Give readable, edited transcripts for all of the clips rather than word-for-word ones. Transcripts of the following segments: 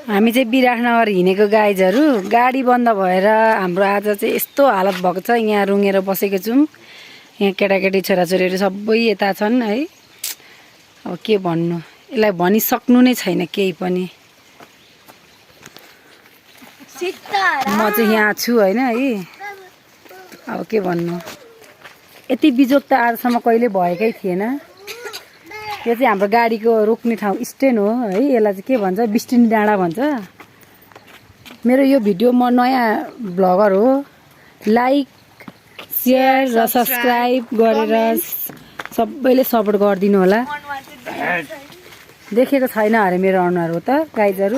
हामी चाहिँ विराटनगर हिँडेको गाइजहरू गाडी बन्द भएर हाम्रो आज चाहिँ यस्तो हालत भएको छ। यहाँ रुँगेर बसेको छौँ। यहाँ केटाकेटी छोराछोरीहरू सबै यता छन् है। अब के भन्नु, यसलाई भनिसक्नु नै छैन केही पनि। म चाहिँ यहाँ छु होइन है। अब के भन्नु, यति बिजोग त आजसम्म कहिले भएकै थिएन। यो चाहिँ हाम्रो गाडीको रोक्ने ठाउँ स्ट्यान्ड हो है। यसलाई चाहिँ के भन्छ, बिस्टिनी डाँडा भन्छ। मेरो यो भिडियो म नयाँ ब्लगर हो। लाइक सेयर र सब्सक्राइब गरेर सबैले सपोर्ट गरिदिनु होला। देखेको छैन अरे मेरो अनुहार हो त गाइजहरू।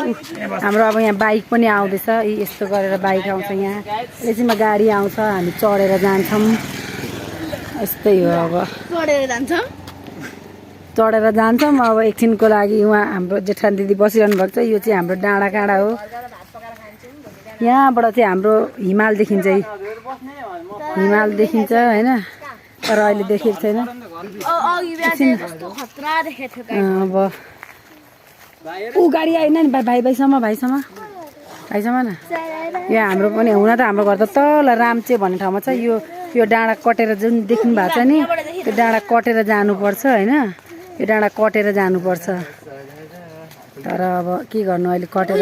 हाम्रो अब यहाँ बाइक पनि आउँदैछ। यस्तो गरेर बाइक आउँछ यहाँ। यसैमा गाडी आउँछ, हामी चढेर जान्छौँ। यस्तै हो। अब चढेर जान्छौँ। अब एकछिनको लागि उहाँ हाम्रो जेठान दिदी बसिरहनु भएको छ। यो चाहिँ हाम्रो डाँडा काँडा हो। यहाँबाट चाहिँ हाम्रो हिमाल देखिन्छ। हिमाल देखिन्छ होइन, तर अहिले देखेको छैन। अब ऊ गाडी आएन नि भाइसम्म न। यो हाम्रो पनि हुन त हाम्रो घर त तल रामचे भन्ने ठाउँमा छ। यो डाँडा कटेर जुन देख्नु भएको छ नि, त्यो डाँडा कटेर जानुपर्छ होइन। यो डाँडा कटेर जानुपर्छ। तर अब के गर्नु, अहिले कटेर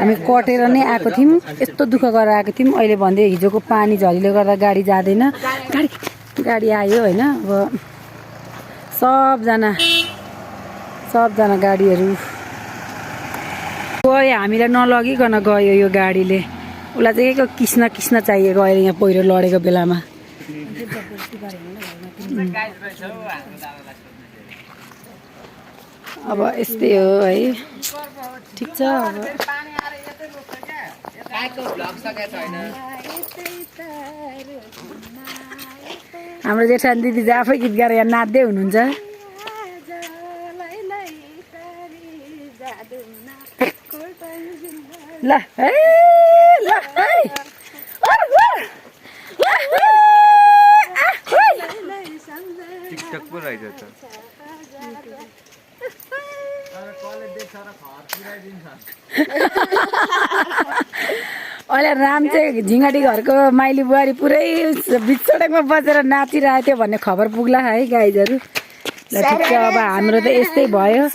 हामी कटेर नै आएको थियौँ। यस्तो दुःख गरेर आएको थियौँ। अहिले भन्दै हिजोको पानी झरीले गर्दा गाडी जाँदैन। गाडी आयो होइन। अब सबजना गाडीहरू गयो। हामीलाई नलगिकन गयो यो गाडीले। उसलाई चाहिँ के किस्न चाहिएको अहिले यहाँ पहिरो लडेको बेलामा। अब यस्तै हो है। ठिक छ। हाम्रो जेठान दिदी चाहिँ आफै गीत गाएर यहाँ नाच्दै हुनुहुन्छ। ल है ल है टिकटक पो रहेछ त। अहिले राम चाहिँ झिङ्गाटी घरको माइली बुहारी पुरै बिच सडकमा बसेर नाचिरहेको थियो भन्ने खबर पुग्ला है गाइजहरू। ल ठिक छ। अब हाम्रो त यस्तै भयो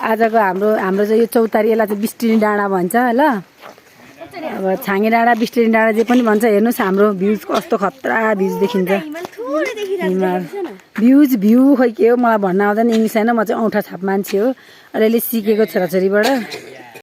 आजको। हाम्रो चाहिँ यो चौतारी, यसलाई चाहिँ बिस्टिनी डाँडा भन्छ ल। अब छाँगे डाँडा बिस्टिनी डाँडा जे पनि भन्छ। हेर्नुहोस् हाम्रो भ्युज कस्तो खतरा भ्युज देखिन्छ। भ्यू खोइ के हो मलाई भन्न आउँदैन, इङ्ग्लिस होइन। म चाहिँ औँठा छाप मान्छे हो, अलिअलि सिकेको छोराछोरीबाट।